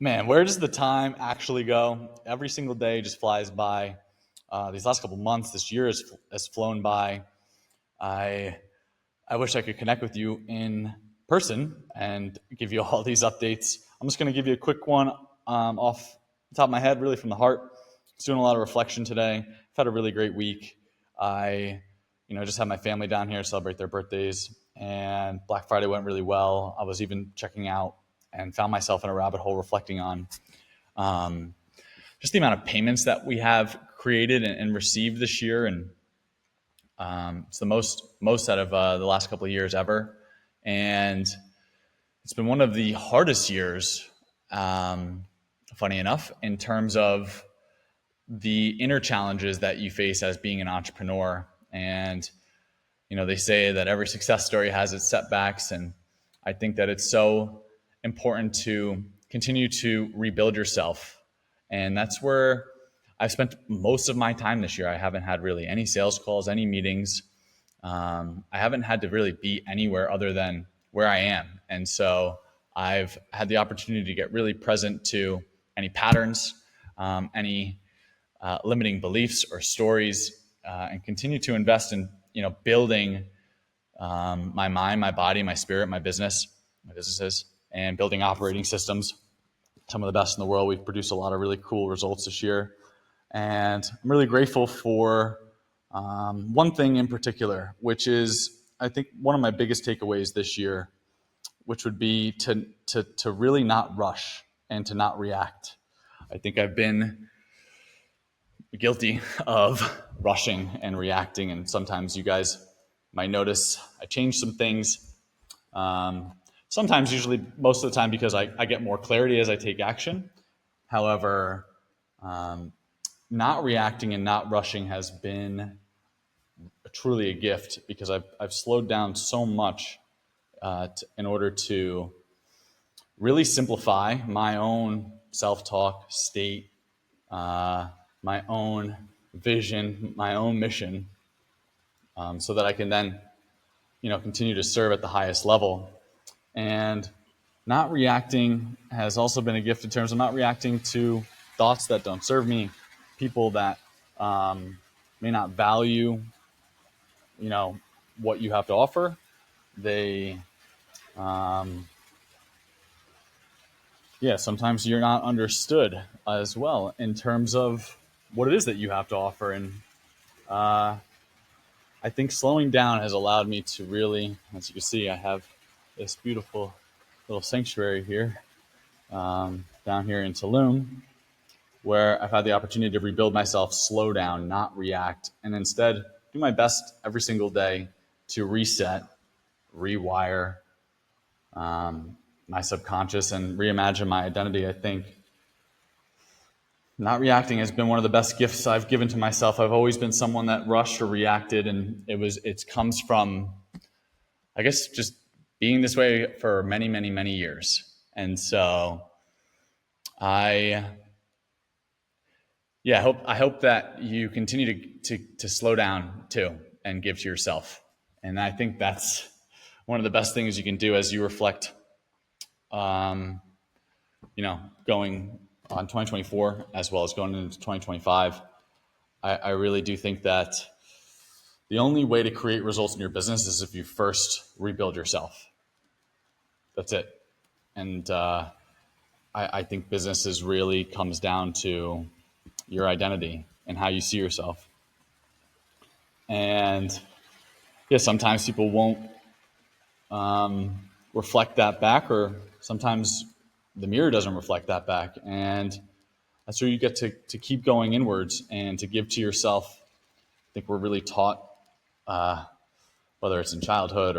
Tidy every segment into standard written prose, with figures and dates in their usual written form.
Man, where does the time actually go? Every single day just flies by. These last couple months, this year has flown by. I I wish I could connect with you in person and give you all these updates. I'm just going to give you a quick one off the top of my head, really from the heart. I was doing a lot of reflection today. I've had a really great week. I just had my family down here celebrate their birthdays, and Black Friday went really well. I was even checking out and found myself in a rabbit hole reflecting on um, just the amount of payments that we have created and received this year, and it's the most out of the last couple of years ever, and it's been one of the hardest years. Um, Funny enough, in terms of the inner challenges that you face as being an entrepreneur, and they say that every success story has its setbacks, and I think that it's so important to continue to rebuild yourself. And that's where I've spent most of my time this year. I haven't had really any sales calls, any meetings. I haven't had to really be anywhere other than where I am. And so I've had the opportunity to get really present to any patterns, any limiting beliefs or stories, and continue to invest in building my mind, my body, my spirit, my businesses, and building operating systems. Some of the best in the world. We've produced a lot of really cool results this year, and I'm really grateful for one thing in particular, which is I think one of my biggest takeaways this year, which would be to really not rush and to not react. I think I've been guilty of rushing and reacting, and sometimes you guys might notice I change some things. Sometimes, usually, most of the time, because I get more clarity as I take action. However, not reacting and not rushing has been truly a gift because I've slowed down so much in order to really simplify my own self-talk state, my own vision, my own mission, so that I can then continue to serve at the highest level. And not reacting has also been a gift in terms of not reacting to thoughts that don't serve me, people that may not value what you have to offer. They sometimes you're not understood as well in terms of what it is that you have to offer. And I think slowing down has allowed me to really, as you can see, I have this beautiful little sanctuary here, down here in Tulum, where I've had the opportunity to rebuild myself, slow down, not react, and instead do my best every single day to reset, rewire my subconscious, and reimagine my identity. I think not reacting has been one of the best gifts I've given to myself. I've always been someone that rushed or reacted, and it comes from, I guess, just being this way for many, many, many years. And so I I hope that you continue to slow down too and give to yourself. And I think that's one of the best things you can do as you reflect, um, going on 2024 as well as going into 2025. I really do think that the only way to create results in your business is if you first rebuild yourself. That's it. And I think businesses really comes down to your identity and how you see yourself. And yeah, sometimes people won't reflect that back, or sometimes the mirror doesn't reflect that back. And that's where you get to keep going inwards and to give to yourself. I think we're really taught, whether it's in childhood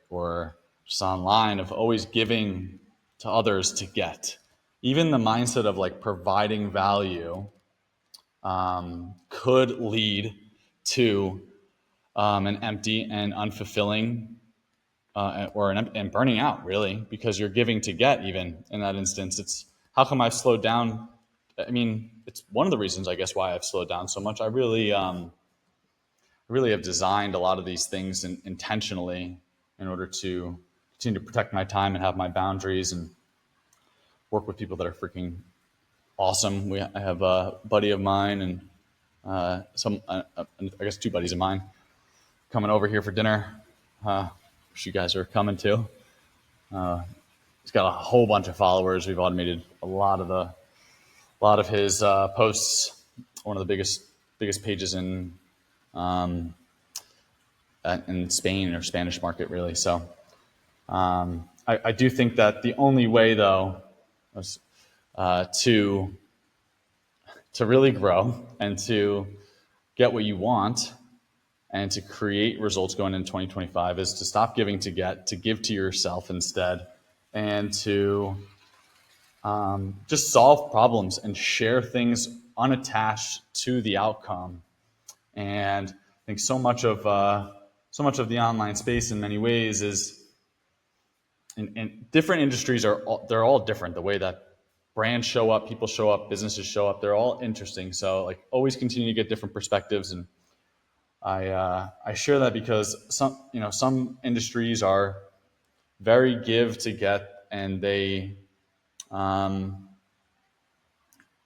or just online, of always giving to others to get. Even the mindset of like providing value could lead to an empty and unfulfilling, and burning out, really, because you're giving to get. Even in that instance, it's how come I've slowed down. I mean, it's one of the reasons, I guess, why I've slowed down so much. I really have designed a lot of these things intentionally in order to continue to protect my time and have my boundaries, and work with people that are freaking awesome. I have a buddy of mine and I guess two buddies of mine coming over here for dinner. Which you guys are coming to. He's got a whole bunch of followers. We've automated a lot of his posts. One of the biggest pages in Spain or Spanish market, really. So I do think that the only way, though, was to really grow and to get what you want and to create results going into 2025 is to stop giving to get, to give to yourself instead, and to just solve problems and share things unattached to the outcome. And I think so much of the online space in many ways is, and different industries they're all different. The way that brands show up, people show up, businesses show up, they're all interesting. So like always continue to get different perspectives. And I share that because some industries are very give to get, and they're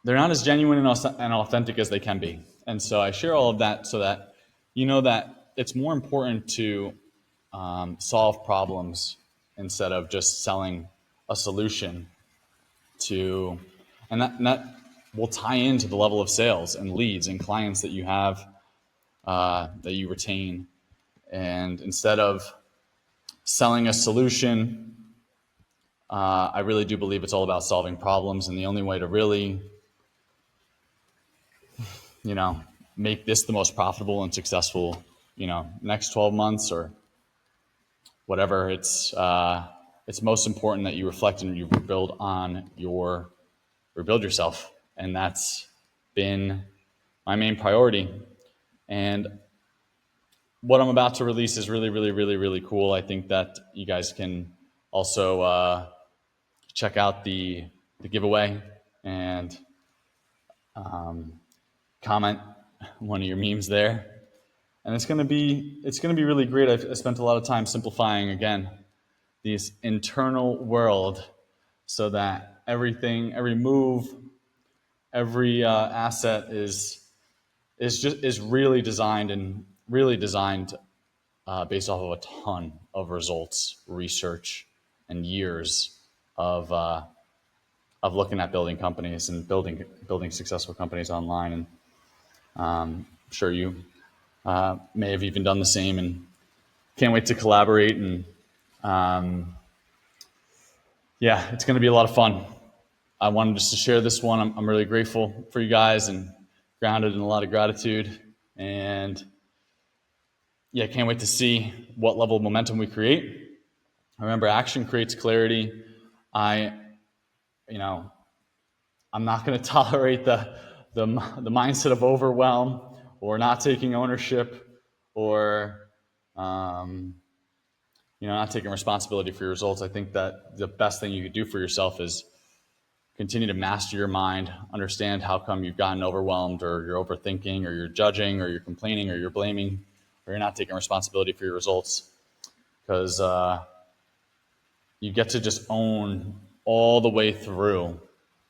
not as genuine and authentic as they can be. And so I share all of that so that you know that it's more important to solve problems instead of just selling a solution and that will tie into the level of sales and leads and clients that you have, that you retain. And instead of selling a solution, I really do believe it's all about solving problems. And the only way to really, make this the most profitable and successful, next 12 months or whatever, it's most important that you reflect and you rebuild yourself. And that's been my main priority. And what I'm about to release is really, really, really, really cool. I think that you guys can also check out the giveaway and comment one of your memes there. And it's gonna be really great. I spent a lot of time simplifying again this internal world so that everything, every move, every asset is really designed based off of a ton of results, research, and years of looking at building companies and building successful companies online. And I'm sure you may have even done the same, and can't wait to collaborate. And it's going to be a lot of fun. I wanted just to share this one. I'm really grateful for you guys and grounded in a lot of gratitude. And can't wait to see what level of momentum we create. Remember, action creates clarity. I'm not going to tolerate the mindset of overwhelm or not taking ownership or not taking responsibility for your results. I think that the best thing you could do for yourself is continue to master your mind, understand how come you've gotten overwhelmed, or you're overthinking, or you're judging, or you're complaining, or you're blaming, or you're not taking responsibility for your results. Because you get to just own all the way through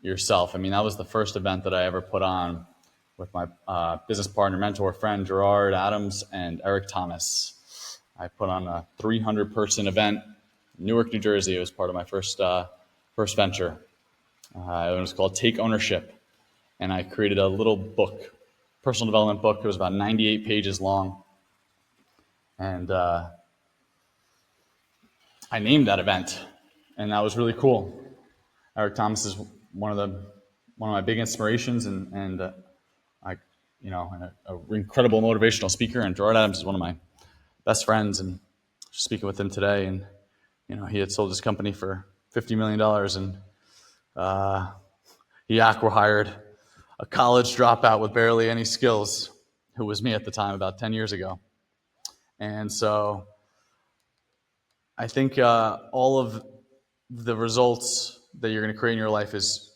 yourself. I mean, that was the first event that I ever put on with my business partner, mentor, friend, Gerard Adams and Eric Thomas. I put on a 300-person event in Newark, New Jersey. It was part of my first venture. It was called Take Ownership. And I created a little book, personal development book. It was about 98 pages long. And I named that event, and that was really cool. Eric Thomas is one of my big inspirations, and an incredible motivational speaker. And Gerard Adams is one of my best friends, and speaking with him today, and he had sold his company for $50 million, and he acqui-hired a college dropout with barely any skills, who was me at the time about 10 years ago. And so I think all of the results that you're going to create in your life is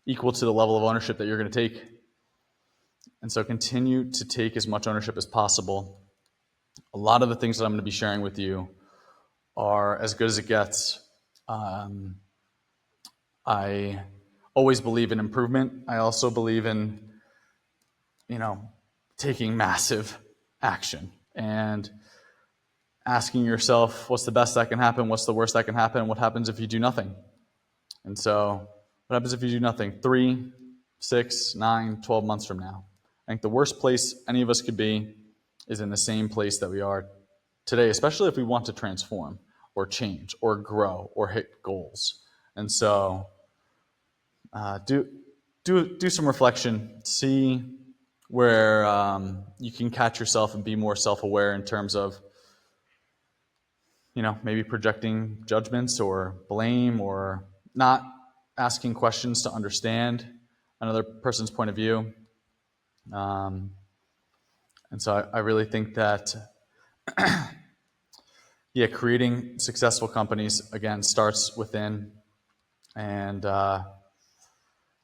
equal to the level of ownership that you're going to take. And so continue to take as much ownership as possible. A lot of the things that I'm going to be sharing with you are as good as it gets. I always believe in improvement. I also believe in, taking massive action and asking yourself, what's the best that can happen? What's the worst that can happen? What happens if you do nothing? And so what happens if you do nothing? 3, 6, 9, 12 months from now? I think the worst place any of us could be is in the same place that we are today, especially if we want to transform or change or grow or hit goals. And so do some reflection, see where you can catch yourself and be more self-aware in terms of, maybe projecting judgments or blame or not asking questions to understand another person's point of view. And so I really think that, creating successful companies, again, starts within. And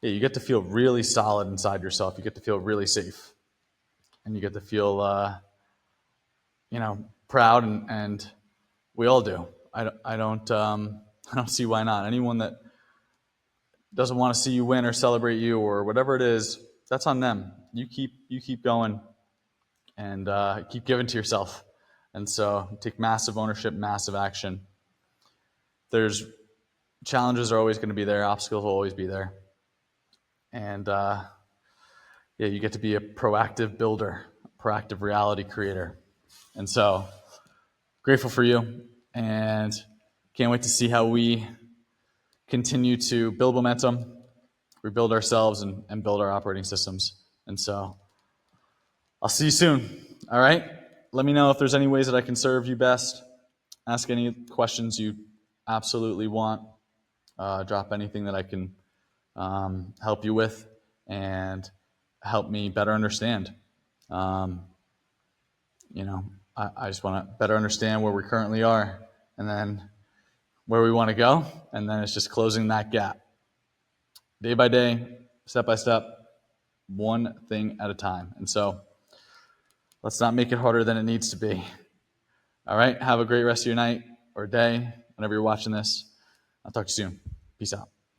you get to feel really solid inside yourself. You get to feel really safe. And you get to feel, proud, and we all do. I don't see why not. Anyone that doesn't want to see you win or celebrate you or whatever it is, that's on them. You keep going and keep giving to yourself. And so take massive ownership, massive action. There's challenges are always going to be there. Obstacles will always be there. And you get to be a proactive builder, a proactive reality creator. And so grateful for you and can't wait to see how we continue to build momentum, rebuild ourselves, and build our operating systems. And so I'll see you soon. All right? Let me know if there's any ways that I can serve you best. Ask any questions you absolutely want. Drop anything that I can help you with and help me better understand. I just want to better understand where we currently are and then where we want to go. And then it's just closing that gap. Day by day, step by step, one thing at a time. And so let's not make it harder than it needs to be. All right? Have a great rest of your night or day, whenever you're watching this. I'll talk to you soon. Peace out.